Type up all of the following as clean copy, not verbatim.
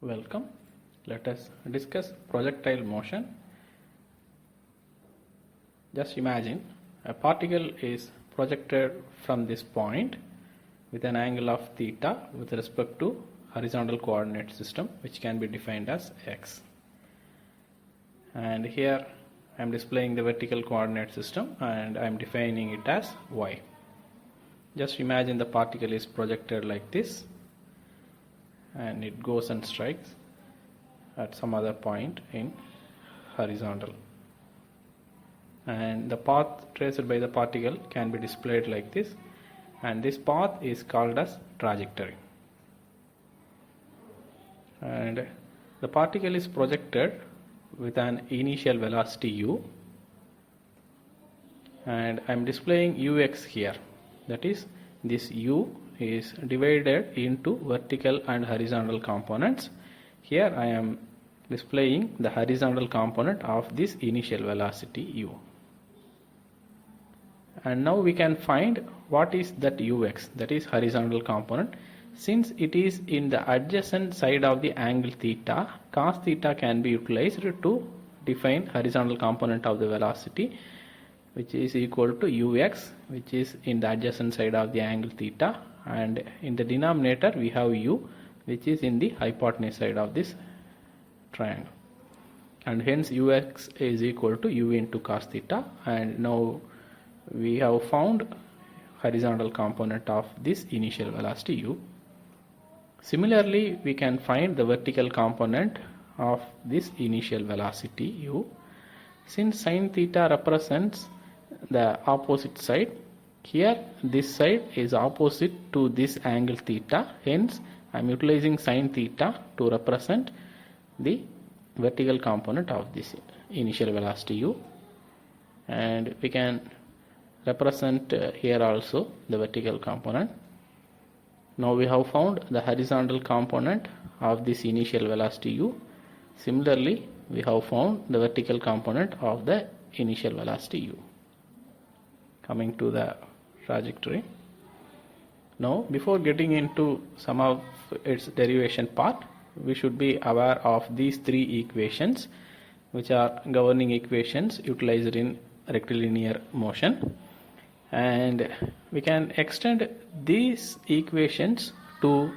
Welcome. Let us discuss projectile motion. Just imagine a particle is projected from this point with an angle of theta with respect to horizontal coordinate system, which can be defined as x. And here I am displaying the vertical coordinate system and I am defining it as y. Just imagine the particle is projected like this, and it goes and strikes at some other point in horizontal, and the path traced by the particle can be displayed like this, and this path is called as trajectory. And the particle is projected with an initial velocity u, and I am displaying ux here. That is, this u is divided into vertical and horizontal components. Here I am displaying the horizontal component of this initial velocity u. And now we can find what is that ux, that is horizontal component. Since it is in the adjacent side of the angle theta, cos theta can be utilized to define horizontal component of the velocity, which is equal to ux, which is in the adjacent side of the angle theta, and in the denominator we have u, which is in the hypotenuse side of this triangle, and hence ux is equal to u into cos theta. And now we have found horizontal component of this initial velocity u. Similarly, we can find the vertical component of this initial velocity u. Since sin theta represents the opposite side, here this side is opposite to this angle theta, hence I am utilizing sin theta to represent the vertical component of this initial velocity u, and we can represent here also the vertical component. Now we have found the horizontal component of this initial velocity u. Similarly, we have found the vertical component of the initial velocity u. Coming to the trajectory. Now, before getting into some of its derivation part, we should be aware of these three equations, which are governing equations utilized in rectilinear motion, and we can extend these equations to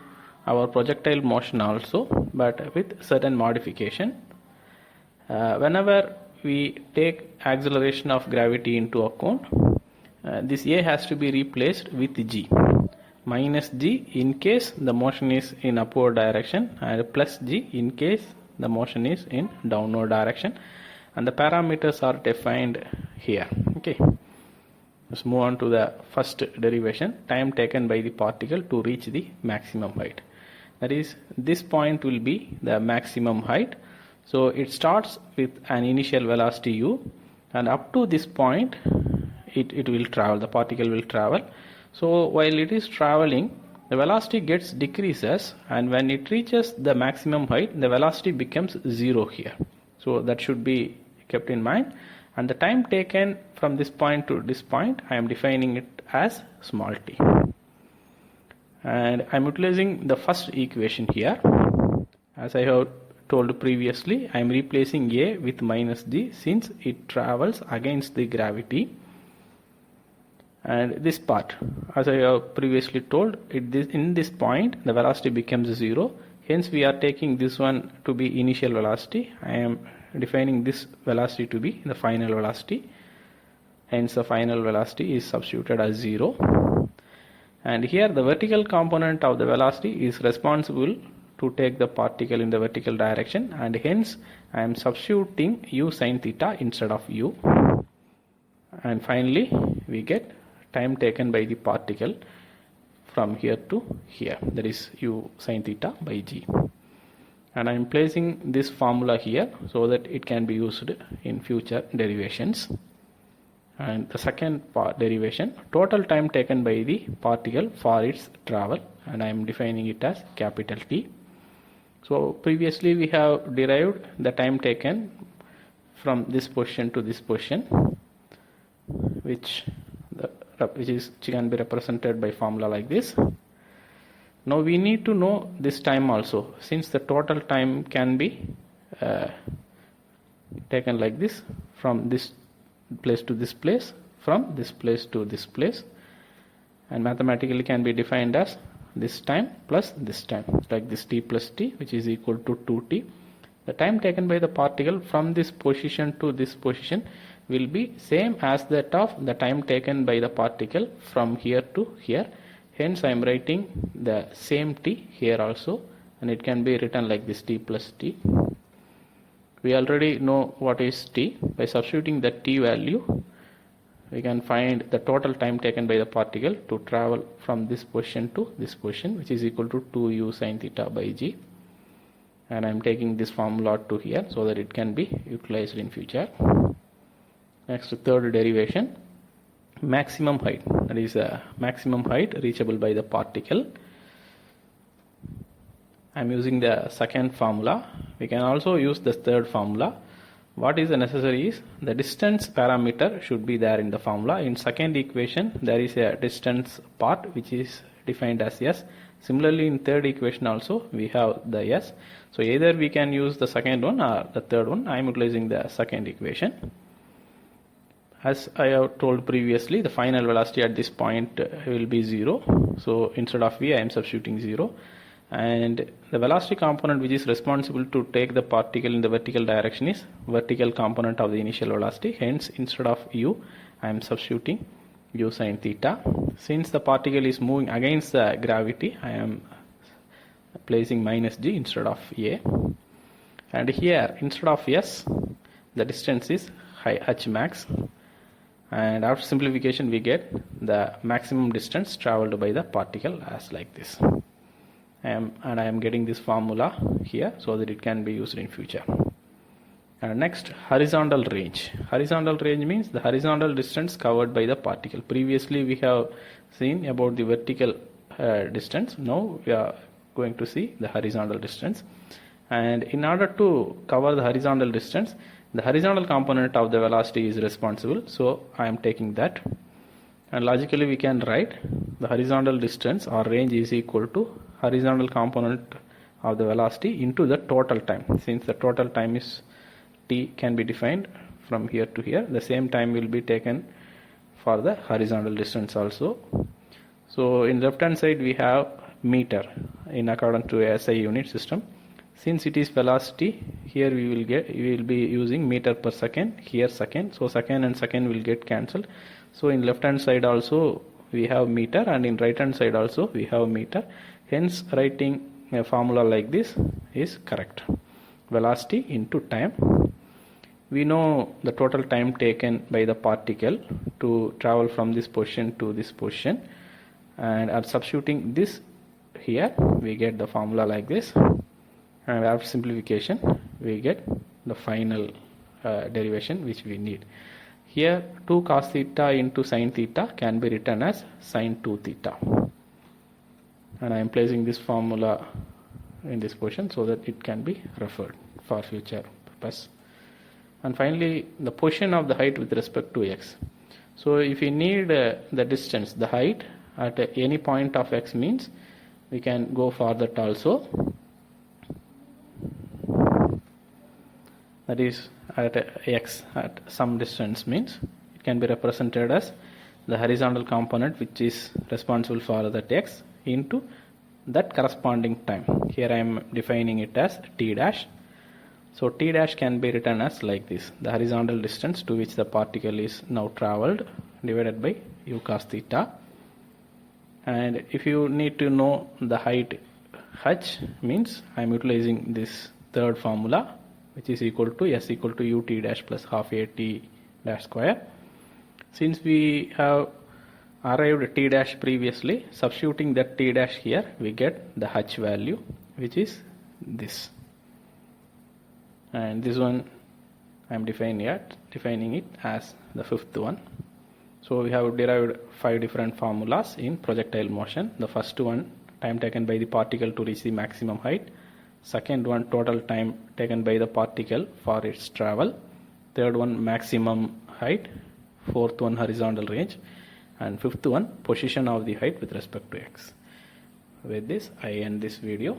our projectile motion also, but with certain modification. Whenever we take acceleration of gravity into account, this a has to be replaced with g, minus g in case the motion is in upward direction, and plus g in case the motion is in downward direction, and the parameters are defined here. Okay, let's move on to the first derivation, time taken by the particle to reach the maximum height. That is, this point will be the maximum height. So it starts with an initial velocity u, and up to this point it will travel, the particle will travel. So while it is traveling, the velocity gets decreases, and when it reaches the maximum height, the velocity becomes 0 here. So that should be kept in mind. And the time taken from this point to this point, I am defining it as small t. And I am utilizing the first equation here. As I have told previously, I am replacing a with minus g since it travels against the gravity. And this part, as I have previously told, in this point the velocity becomes 0. Hence we are taking this one to be initial velocity. I am defining this velocity to be the final velocity. Hence the final velocity is substituted as 0. And here the vertical component of the velocity is responsible to take the particle in the vertical direction, and hence I am substituting u sin theta instead of u. And finally we get time taken by the particle from here to here, that is u sin theta by g. And I am placing this formula here so that it can be used in future derivations. And the second derivation, total time taken by the particle for its travel, and I am defining it as capital T. So previously we have derived the time taken from this position to this position, which can be represented by formula like this. Now we need to know this time also, since the total time can be taken like this, from this place to this place, from this place to this place, and mathematically can be defined as this time plus this time, like this t plus t, which is equal to 2t. The time taken by the particle from this position to this position will be same as that of the time taken by the particle from here to here. Hence I am writing the same t here also, and it can be written like this, t plus t. We already know what is t. By substituting the t value, we can find the total time taken by the particle to travel from this position to this position, which is equal to 2u sin theta by g. And I am taking this formula to here so that it can be utilized in future. Next, third derivation, maximum height. That is maximum height reachable by the particle. I am using the second formula. We can also use the third formula. What is necessary is the distance parameter should be there in the formula. In second equation, there is a distance part which is defined as s. Similarly, in third equation also we have the s. So either we can use the second one or the third one. I am utilizing the second equation. As I have told previously, the final velocity at this point will be 0. So instead of v, I am substituting 0. And the velocity component which is responsible to take the particle in the vertical direction is vertical component of the initial velocity. Hence, instead of u, I am substituting u sin theta. Since the particle is moving against the gravity, I am placing minus g instead of a. And here, instead of s, the distance is h max. And after simplification, we get the maximum distance traveled by the particle as like this. And I am getting this formula here so that it can be used in future. And next, horizontal range. Horizontal range means the horizontal distance covered by the particle. Previously we have seen about the vertical distance. Now we are going to see the horizontal distance. And in order to cover the horizontal distance, the horizontal component of the velocity is responsible. So I am taking that. And logically we can write the horizontal distance or range is equal to horizontal component of the velocity into the total time. Since the total time is t can be defined from here to here, the same time will be taken for the horizontal distance also. So in left hand side we have meter in accordance to SI unit system. Since it is velocity, here we will be using meter per second, here second. So second and second will get cancelled. So in left hand side also we have meter, and in right hand side also we have meter. Hence writing a formula like this is correct. Velocity into time. We know the total time taken by the particle to travel from this position to this position, and after substituting this here we get the formula like this, and after simplification we get the final derivation which we need. Here 2 cos theta into sin theta can be written as sin 2 theta, and I am placing this formula in this position so that it can be referred for future purpose. And finally, the position of the height with respect to x. So if we need the distance, the height at any point of x means we can go for that also. That is at x at some distance means it can be represented as the horizontal component which is responsible for that x into that corresponding time. Here I am defining it as t dash. So t dash can be written as like this, the horizontal distance to which the particle is now traveled divided by u cos theta. And if you need to know the height h means I am utilizing this third formula, which is equal to s equal to ut dash plus half a t dash square. Since we have arrived t dash previously, substituting that t dash here we get the h value, which is this. And this one I am defining it as the fifth one. So we have derived 5 different formulas in projectile motion. The first one, time taken by the particle to reach the maximum height. Second one, total time taken by the particle for its travel. Third one, maximum height. Fourth one, horizontal range. And fifth one, position of the height with respect to x. With this, I end this video.